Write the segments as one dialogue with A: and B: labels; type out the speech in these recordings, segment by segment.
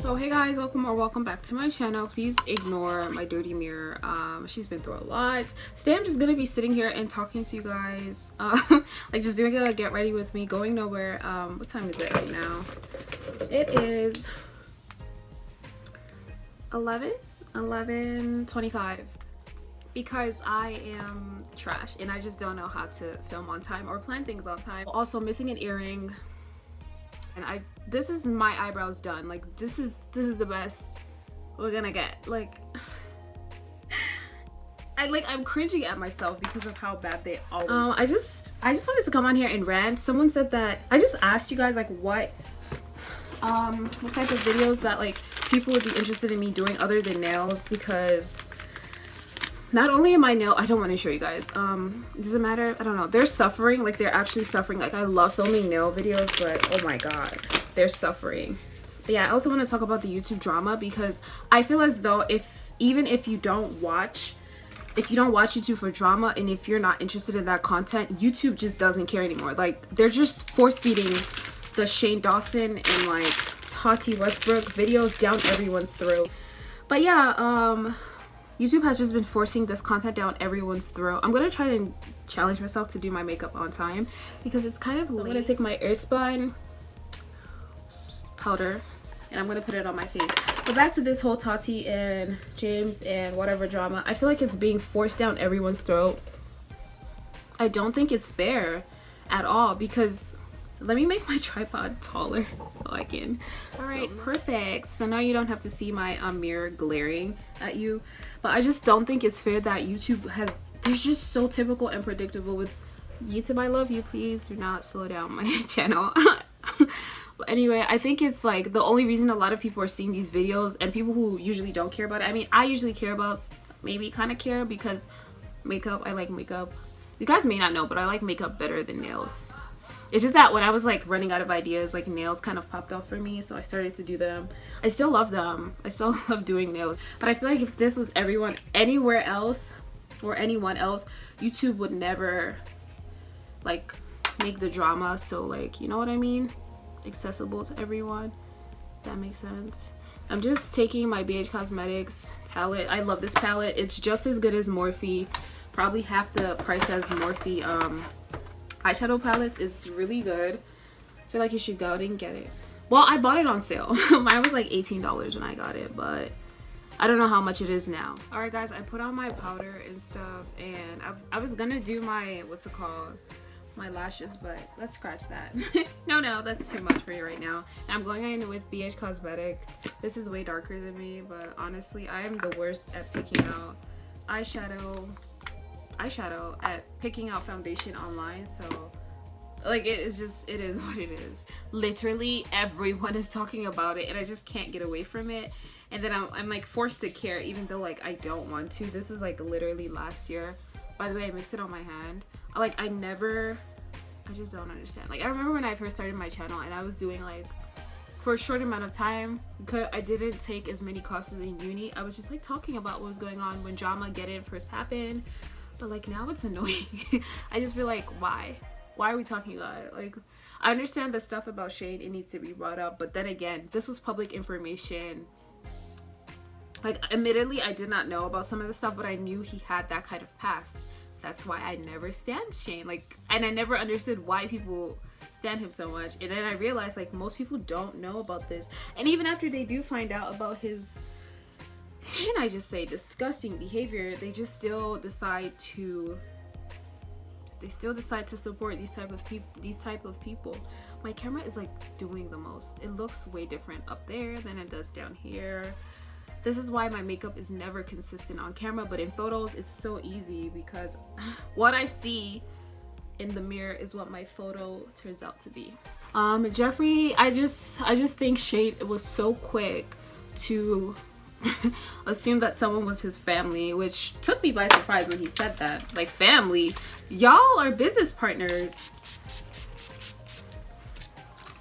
A: So hey guys, welcome or welcome back to my channel. Please ignore my dirty mirror. She's been through a lot. Today I'm just gonna be sitting here and talking to you guys, like just doing a get ready with me, going nowhere. What time is it right now? It is 11:25 because I am trash and I just don't know how to film on time or plan things on time. Also missing an earring. And this is my eyebrows done. Like this is the best we're gonna get. Like I'm cringing at myself because of how bad they always I just wanted to come on here and rant. Someone said that I just asked you guys like what type of videos that like people would be interested in me doing other than nails, because not only am I I don't want to show you guys, does it matter? I don't know, they're suffering, like they're actually suffering. Like I love filming nail videos, but oh my god, they're suffering. But yeah, I also want to talk about the YouTube drama, because I feel as though even if you don't watch YouTube for drama, and if you're not interested in that content, YouTube just doesn't care anymore. Like they're just force feeding the Shane Dawson and like Tati Westbrook videos down everyone's throat. But yeah, YouTube has just been forcing this content down everyone's throat. I'm gonna try to challenge myself to do my makeup on time because it's kind of late. I'm gonna take my Airspun powder and I'm gonna put it on my face. But back to this whole Tati and James and whatever drama. I feel like it's being forced down everyone's throat. I don't think it's fair at all, because let me make my tripod taller so I can. All right, perfect. So now you don't have to see my mirror glaring at you. But I just don't think it's fair that YouTube they're just so typical and predictable with YouTube. I love you. Please do not slow down my channel. But anyway, I think it's like the only reason a lot of people are seeing these videos, and people who usually don't care about it. I mean, I usually care about, maybe kind of care, because makeup, I like makeup. You guys may not know, but I like makeup better than nails. It's just that when I was like running out of ideas, like nails kind of popped up for me, so I started to do them. I still love them. I still love doing nails. But I feel like if this was anywhere else, or anyone else, YouTube would never like make the drama so, like, you know what I mean, accessible to everyone. That makes sense. I'm just taking my BH Cosmetics palette. I love this palette. It's just as good as Morphe, probably half the price as Morphe eyeshadow palettes. It's really good. I feel like you should go out and get it. Well, I bought it on sale. Mine was like $18 when I got it, but I don't know how much it is now. All right guys, I put on my powder and stuff, and I was gonna do my, what's it called, my lashes, but let's scratch that. no, that's too much for you right now. And I'm going in with BH Cosmetics. This is way darker than me, but honestly I am the worst at picking out eyeshadow at picking out foundation online. So like it is what it is. Literally everyone is talking about it and I just can't get away from it, and then I'm like forced to care even though like I don't want to. This is like literally last year. By the way, I mixed it on my hand. I just don't understand. Like I remember when I first started my channel and I was doing like, for a short amount of time, because I didn't take as many classes in uni, I was just like talking about what was going on when drama first happened. But like now it's annoying. I just feel like, why are we talking about it? Like I understand the stuff about Shane, it needs to be brought up, but then again, this was public information. Like admittedly I did not know about some of the stuff, but I knew he had that kind of past. That's why I never stand Shane, like, and I never understood why people stand him so much. And then I realized like most people don't know about this, and even after they do find out about his, can I just say, disgusting behavior, they just still decide to support these type of people. My camera is like doing the most. It looks way different up there than it does down here. This is why my makeup is never consistent on camera, but in photos it's so easy, because what I see in the mirror is what my photo turns out to be. Jeffree, I just think Shane was so quick to assume that someone was his family, which took me by surprise when he said that. Like, family? Y'all are business partners.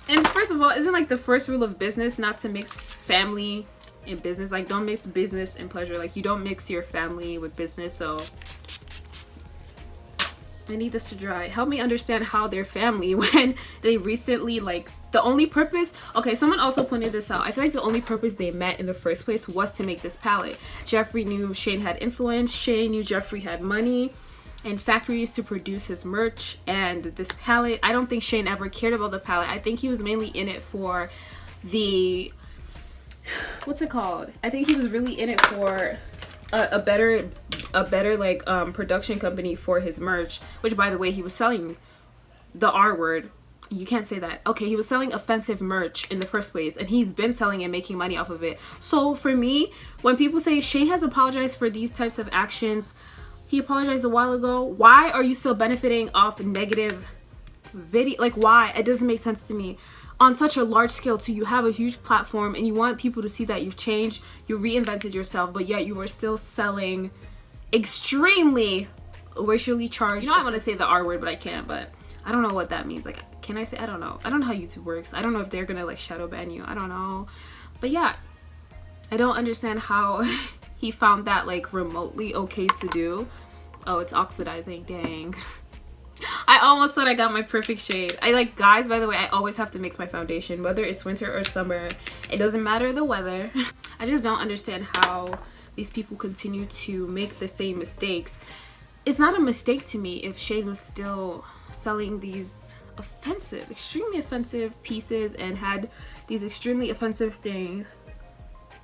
A: And first of all, isn't like the first rule of business not to mix family and business? Like, don't mix business and pleasure. Like, you don't mix your family with business. So I need this to dry. Help me understand how their family, when they recently, like, the only purpose, okay, someone also pointed this out. I feel like the only purpose they met in the first place was to make this palette. Jeffree knew Shane had influence. Shane knew Jeffree had money and factories to produce his merch. And this palette, I don't think Shane ever cared about the palette. I think he was mainly in it for the, what's it called? I think he was really in it for a better like production company for his merch, which, by the way, he was selling the R word. You can't say that. Okay, he was selling offensive merch in the first place, and he's been selling and making money off of it. So for me, when people say Shane has apologized for these types of actions, he apologized a while ago. Why are you still benefiting off negative video? Like, why? It doesn't make sense to me. On such a large scale too, you have a huge platform and you want people to see that you've changed, you reinvented yourself, but yet you were still selling extremely racially charged, you know, I want to say the R word, but I can't, but I don't know what that means. Like, can I say, I don't know how YouTube works. I don't know if they're gonna like shadow ban you, I don't know. But yeah, I don't understand how he found that like remotely okay to do. Oh, it's oxidizing, dang. I almost thought I got my perfect shade. I like, guys, by the way, I always have to mix my foundation, whether it's winter or summer. It doesn't matter the weather. I just don't understand how these people continue to make the same mistakes. It's not a mistake to me if Shane was still selling these offensive, extremely offensive pieces and had these extremely offensive things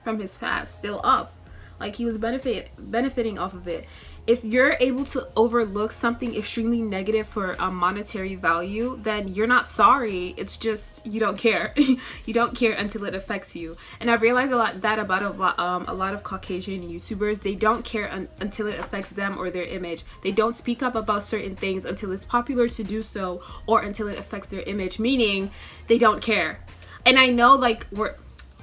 A: from his past still up. Like, he was benefiting off of it. If you're able to overlook something extremely negative for a monetary value, then you're not sorry. It's just you don't care. You don't care until it affects you. And I've realized about a lot of Caucasian YouTubers. They don't care until it affects them or their image. They don't speak up about certain things until it's popular to do so, or until it affects their image, meaning they don't care. And I know, like,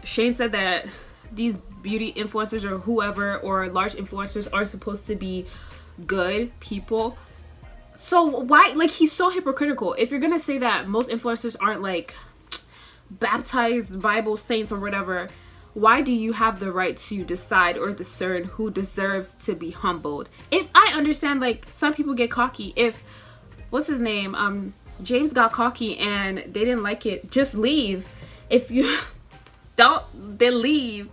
A: Shane said that these beauty influencers or whoever, or large influencers, are supposed to be good people. So why, like, he's so hypocritical. If you're gonna say that most influencers aren't like baptized Bible saints or whatever, why do you have the right to decide or discern who deserves to be humbled? If I understand, like, some people get cocky. If, what's his name, James got cocky and they didn't like it, just leave. If you don't, then leave.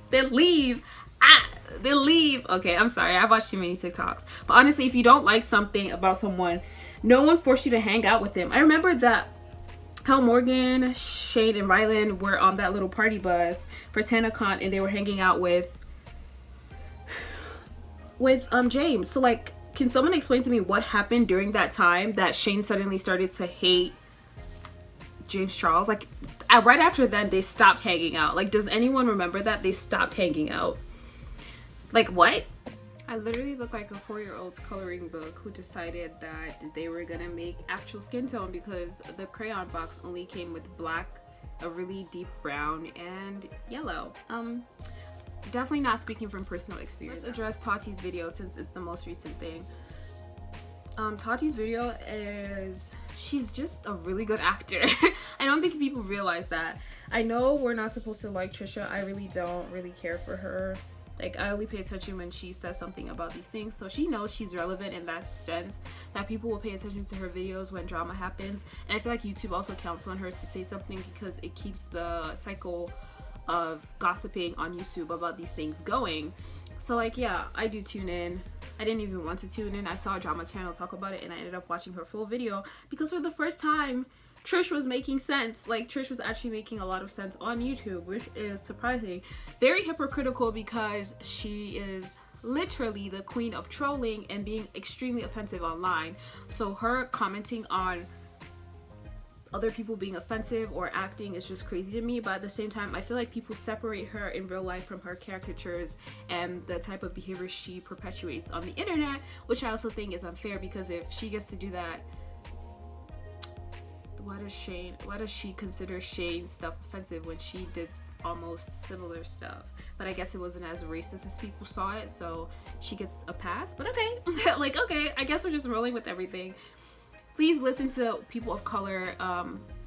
A: Okay, I'm sorry, I've watched too many TikToks. But honestly, if you don't like something about someone, no one forced you to hang out with them. I remember that how Morgan, Shane, and Rylan were on that little party bus for TanaCon, and they were hanging out with James. So, like, can someone explain to me what happened during that time that Shane suddenly started to hate James Charles? Like, right after then, they stopped hanging out. Like, does anyone remember that? They stopped hanging out. Like, what? I literally look like a 4-year-old's coloring book who decided that they were gonna make actual skin tone because the crayon box only came with black, a really deep brown, and yellow. Definitely not speaking from personal experience. Let's address Tati's video since it's the most recent thing. Tati's video is, she's just a really good actor. I don't think people realize that. I know we're not supposed to like Trisha. I really don't really care for her. Like, I only pay attention when she says something about these things, so she knows she's relevant in that sense, that people will pay attention to her videos when drama happens. And I feel like YouTube also counts on her to say something because it keeps the cycle of gossiping on YouTube about these things going. So, like, yeah, I do tune in. I didn't even want to tune in. I saw a drama channel talk about it and I ended up watching her full video because for the first time, Trish was making sense. Like, Trish was actually making a lot of sense on YouTube, which is surprising. Very hypocritical because she is literally the queen of trolling and being extremely offensive online. So her commenting on other people being offensive or acting is just crazy to me. But at the same time, I feel like people separate her in real life from her caricatures and the type of behavior she perpetuates on the internet, which I also think is unfair, because if she gets to do that, why does she consider Shane's stuff offensive when she did almost similar stuff? But I guess it wasn't as racist as people saw it, so she gets a pass. But okay, like, okay, I guess we're just rolling with everything. Please listen to people of color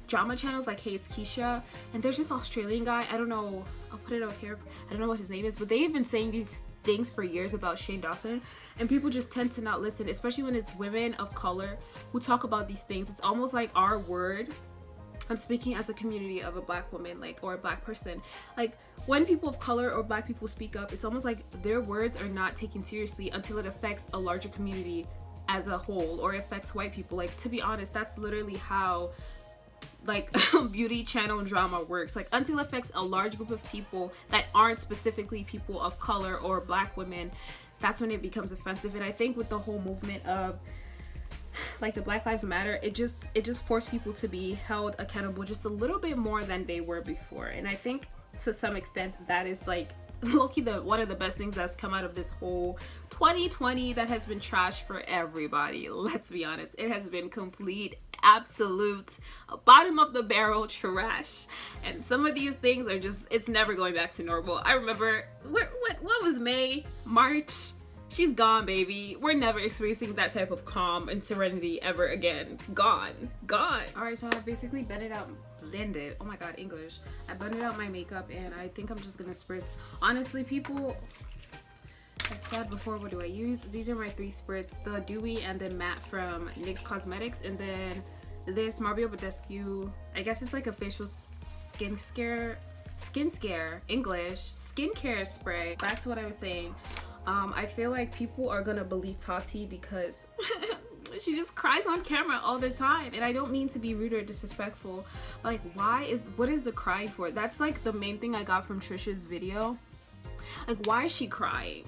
A: drama channels like Hey It's Keisha, and there's this Australian guy, I don't know, I'll put it up here, I don't know what his name is, but they've been saying these things for years about Shane Dawson, and people just tend to not listen, especially when it's women of color who talk about these things. It's almost like our word, I'm speaking as a community of a black woman, like, or a black person, like when people of color or black people speak up, it's almost like their words are not taken seriously until it affects a larger community as a whole, or affects white people. Like, to be honest, that's literally how like beauty channel drama works. Like, until it affects a large group of people that aren't specifically people of color or black women, that's when it becomes offensive. And I think with the whole movement of like the Black Lives Matter, it just forced people to be held accountable just a little bit more than they were before. And I think to some extent that is like low-key one of the best things that's come out of this whole 2020 that has been trash for everybody. Let's be honest, it has been complete, absolute, bottom of the barrel trash. And some of these things are just, it's never going back to normal. I remember what was May, March? She's gone, baby. We're never experiencing that type of calm and serenity ever again. Gone. All right, so I basically blended. Oh my god, English. I blended out my makeup, and I think I'm just gonna spritz. Honestly, people, I said before, what do I use? These are my 3 spritz: the dewy and the matte from NYX Cosmetics, and then this Marbio Badescu. I guess it's like a facial skincare English skincare spray. Back to what I was saying. I feel like people are gonna believe Tati because she just cries on camera all the time. And I don't mean to be rude or disrespectful, but like, what is the crying for? That's like the main thing I got from Trisha's video. Like, why is she crying?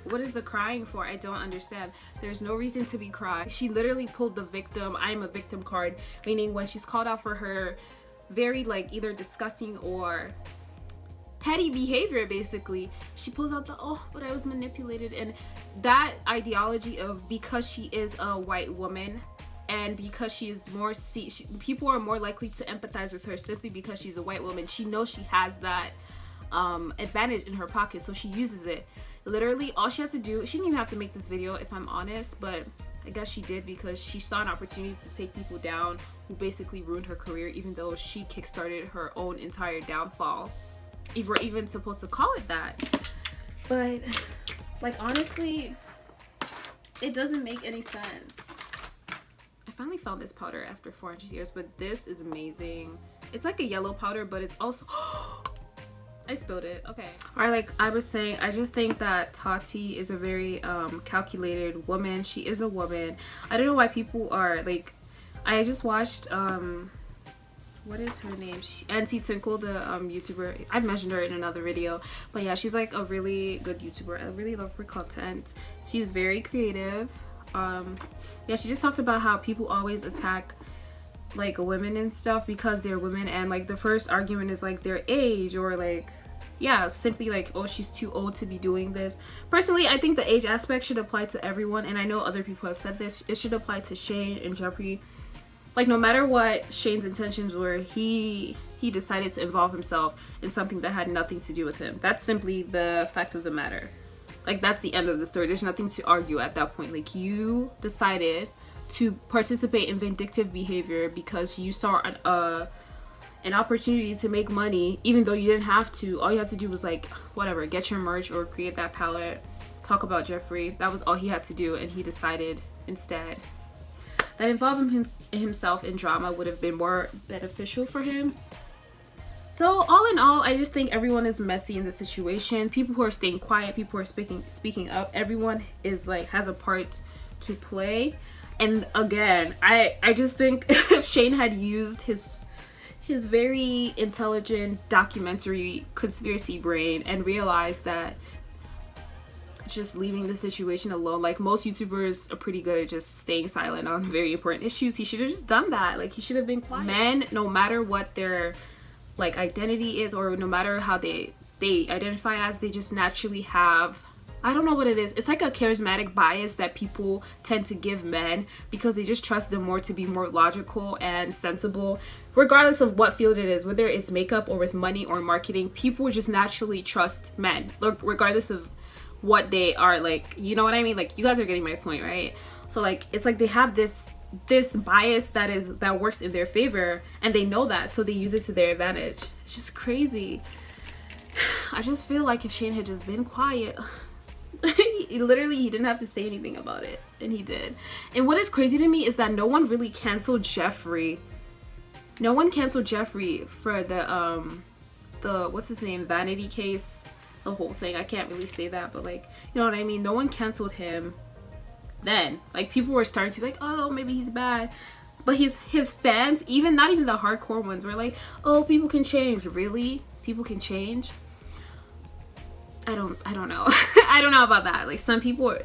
A: What is the crying for? I don't understand. There's no reason to be crying. She literally pulled the victim, I'm a victim card, meaning when she's called out for her very like either disgusting or petty behavior, basically, she pulls out the, oh, but I was manipulated. And that ideology of, because she is a white woman and because she is more people are more likely to empathize with her simply because she's a white woman. She knows she has that advantage in her pocket, so she uses it. Literally all she had to do, she didn't even have to make this video, if I'm honest, but I guess she did because she saw an opportunity to take people down who basically ruined her career, even though she kickstarted her own entire downfall, if we're even supposed to call it that. But like, honestly, it doesn't make any sense. I finally found this powder after 400 years, but this is amazing. It's like a yellow powder, but it's also I spilled it. Okay. All right, like I was saying, I just think that Tati is a very calculated woman. She is a woman. I don't know why people are like, I just watched what is her name? Auntie Tinkle, the YouTuber. I've mentioned her in another video, but yeah, she's like a really good YouTuber. I really love her content. She's very creative. Yeah, she just talked about how people always attack like women and stuff because they're women, and like the first argument is like their age, or like, yeah, simply like, oh, she's too old to be doing this. Personally, I think the age aspect should apply to everyone, and I know other people have said this. It should apply to Shane and Jeffree. Like, no matter what Shane's intentions were, he decided to involve himself in something that had nothing to do with him. That's simply the fact of the matter. Like, that's the end of the story. There's nothing to argue at that point. Like, you decided to participate in vindictive behavior because you saw an opportunity to make money, even though you didn't have to. All you had to do was like, whatever, get your merch or create that palette, talk about Jeffree. That was all he had to do, and he decided instead that involving himself in drama would have been more beneficial for him. So all in all, I just think everyone is messy in the situation. People who are staying quiet, people who are speaking up, everyone is like has a part to play. And again, I just think if Shane had used his very intelligent documentary conspiracy brain and realized that just leaving the situation alone, like most YouTubers are pretty good at just staying silent on very important issues, he should have just done that. Like, he should have been quiet. Men, no matter what their like identity is, or no matter how they identify as, they just naturally have, I don't know what it is. It's like a charismatic bias that people tend to give men because they just trust them more to be more logical and sensible. Regardless of what field it is, whether it's makeup or with money or marketing, people just naturally trust men. Look, regardless of what they are, like, you know what I mean? Like, you guys are getting my point, right? So like, it's like they have this bias that works in their favor, and they know that, so they use it to their advantage. It's just crazy. I just feel like if Shane had just been quiet, he didn't have to say anything about it, and he did. And what is crazy to me is that no one really canceled Jeffree. No one canceled Jeffree for the what's his name, Vanity case, the whole thing. I can't really say that, but like, you know what I mean? No one canceled him then. Like, people were starting to be like, oh, maybe he's bad. But his fans, not even the hardcore ones, were like, oh, people can change. Really? People can change? I don't know. I don't know about that. Like, some people,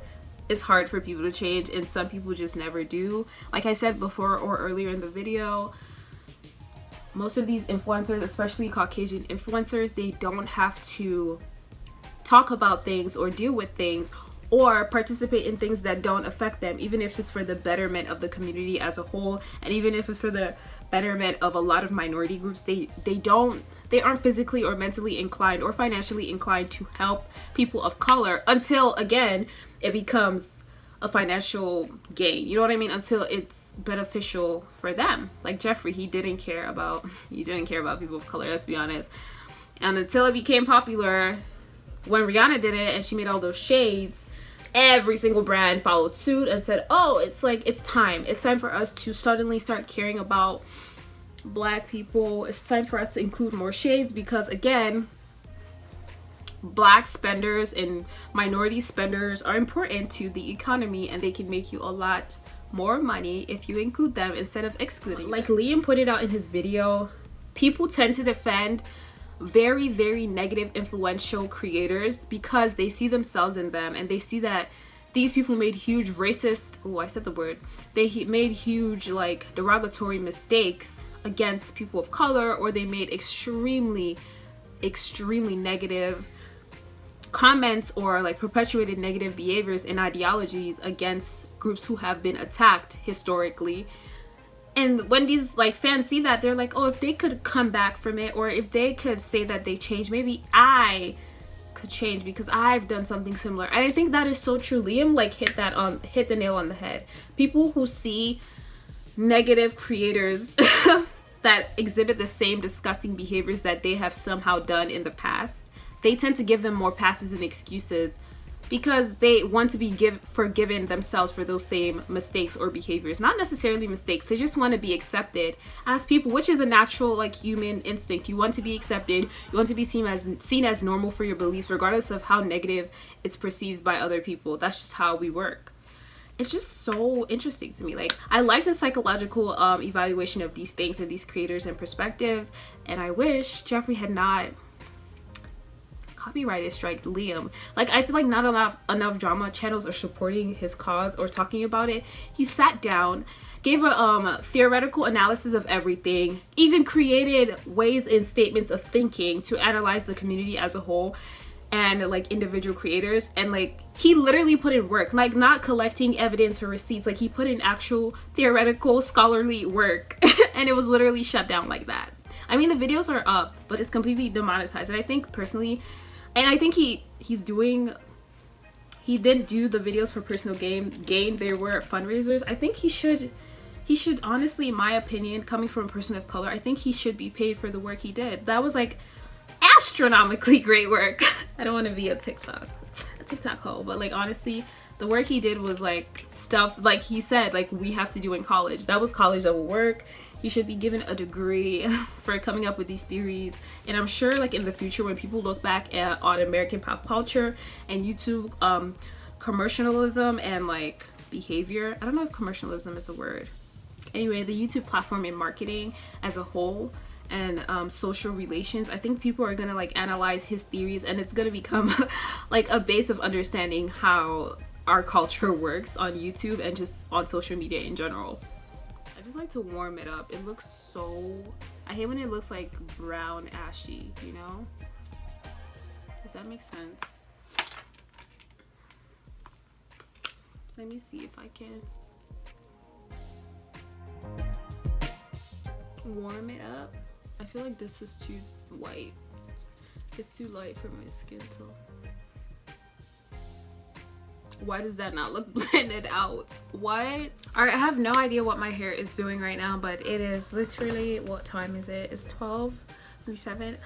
A: it's hard for people to change, and some people just never do. Like I said before or earlier in the video, most of these influencers, especially Caucasian influencers, they don't have to talk about things or deal with things or participate in things that don't affect them, even if it's for the betterment of the community as a whole, and even if it's for the betterment of a lot of minority groups. They aren't physically or mentally inclined or financially inclined to help people of color until, again, it becomes a financial gain. You know what I mean? Until it's beneficial for them. Like Jeffree, he didn't care about people of color, let's be honest. And until it became popular, when Rihanna did it and she made all those shades, every single brand followed suit and said, oh, it's time for us to suddenly start caring about Black people. It's time for us to include more shades, because again, Black spenders and minority spenders are important to the economy, and they can make you a lot more money if you include them instead of excluding them. Liam pointed out in his video, people tend to defend very, very negative influential creators because they see themselves in them, and they see that these people made huge racist, they made huge like derogatory mistakes against people of color, or they made extremely negative comments or like perpetuated negative behaviors and ideologies against groups who have been attacked historically. And when these like fans see that, they're like, oh, if they could come back from it, or if they could say that they changed, maybe I could change because I've done something similar. And I think that is so true. Liam like hit the nail on the head. People who see negative creators that exhibit the same disgusting behaviors that they have somehow done in the past, they tend to give them more passes and excuses because they want to be forgiven themselves for those same mistakes or behaviors. Not necessarily mistakes, they just want to be accepted as people, which is a natural like human instinct. You want to be accepted, you want to be seen as normal for your beliefs, regardless of how negative it's perceived by other people. That's just how we work. It's just so interesting to me. Like, I like the psychological evaluation of these things and these creators and perspectives, and I wish Jeffree had not copyrighted strike Liam. Like, I feel like not enough drama channels are supporting his cause or talking about it. He sat down, gave a theoretical analysis of everything, even created ways and statements of thinking to analyze the community as a whole and like individual creators, and like he literally put in work, like not collecting evidence or receipts. Like, he put in actual theoretical scholarly work and it was literally shut down like that. I mean, the videos are up, but it's completely demonetized. And I think personally, and I think he didn't do the videos for personal gain. They were fundraisers. I think he should honestly, in my opinion, coming from a person of color, I think he should be paid for the work he did. That was like astronomically great work. I don't want to be a TikTok hoe, but like honestly, the work he did was like stuff like he said like we have to do in college. That was college level work. You should be given a degree for coming up with these theories. And I'm sure like in the future, when people look back on American pop culture and YouTube commercialism and like behavior, I don't know if commercialism is a word. Anyway, the YouTube platform and marketing as a whole, and social relations, I think people are gonna like analyze his theories, and it's gonna become like a base of understanding how our culture works on YouTube and just on social media in general. I just like to warm it up. It looks so, I hate when it looks like brown ashy, you know? Does that make sense? Let me see if I can warm it up. I feel like this is too white. It's too light for my skin tone. Why does that not look blended out? What? Alright, I have no idea what my hair is doing right now, but it is literally, what time is it? It's 12:37.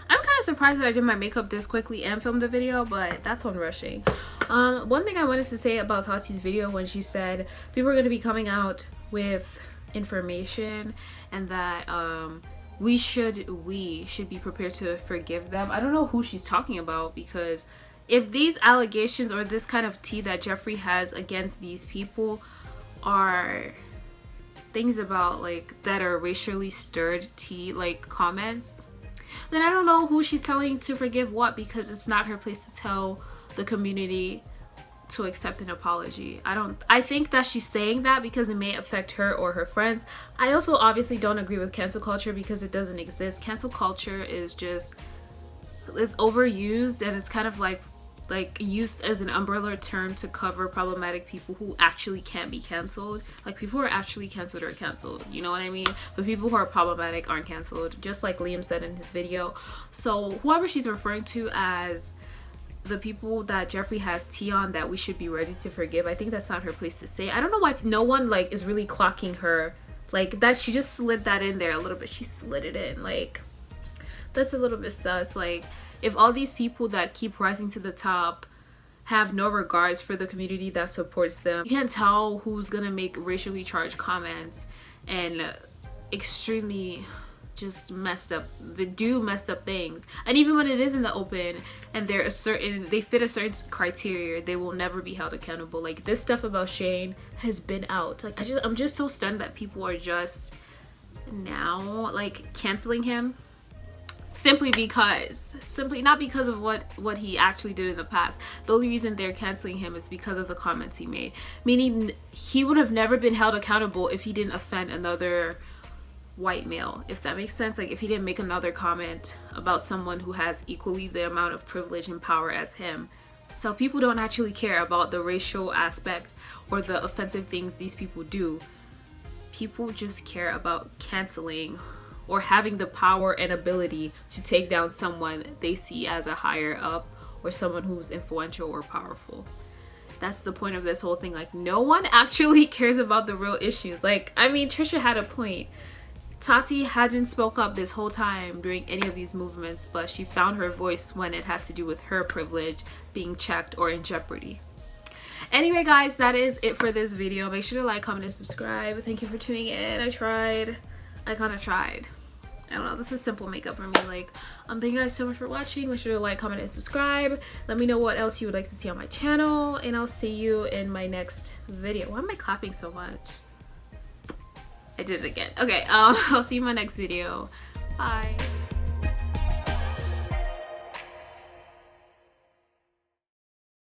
A: I'm kind of surprised that I did my makeup this quickly and filmed the video, but that's on rushing. One thing I wanted to say about Tati's video when she said people are going to be coming out with information and that we should be prepared to forgive them. I don't know who she's talking about, because if these allegations or this kind of tea that Jeffree has against these people are things about like that are racially stirred tea, like comments, then I don't know who she's telling to forgive what, because it's not her place to tell the community to accept an apology. I think that she's saying that because it may affect her or her friends. I also obviously don't agree with cancel culture because it doesn't exist. Cancel culture is just, it's overused, and it's kind of like used as an umbrella term to cover problematic people who actually can't be canceled. Like, people who are actually canceled are canceled, you know what I mean? But people who are problematic aren't canceled, just like Liam said in his video. So whoever she's referring to as the people that Jeffree has tea on that we should be ready to forgive, I think that's not her place to say. I don't know why no one like is really clocking her like that. She just slid that in there a little bit. She slid it in, like, that's a little bit sus. Like, if all these people that keep rising to the top have no regards for the community that supports them, you can't tell who's gonna make racially charged comments and extremely just messed up things. And even when it is in the open and they fit a certain criteria, they will never be held accountable. Like, this stuff about Shane has been out. Like, I'm just so stunned that people are just now like canceling him simply not because of what he actually did in the past. The only reason they're canceling him is because of the comments he made, meaning he would have never been held accountable if he didn't offend another white male, if that makes sense. Like, if he didn't make another comment about someone who has equally the amount of privilege and power as him. So people don't actually care about the racial aspect or the offensive things these people do. People just care about canceling or having the power and ability to take down someone they see as a higher up or someone who's influential or powerful. That's the point of this whole thing. Like, no one actually cares about the real issues. Like, I mean, Trisha had a point. Tati hadn't spoke up this whole time during any of these movements, but she found her voice when it had to do with her privilege being checked or in jeopardy. Anyway, guys, that is it for this video. Make sure to like, comment, and subscribe. Thank you for tuning in. I kind of tried. I don't know, this is simple makeup for me. Like, thank you guys so much for watching. Make sure to like, comment, and subscribe. Let me know what else you would like to see on my channel, and I'll see you in my next video. Why am I clapping so much? I did it again. Okay, I'll see you in my next video. Bye.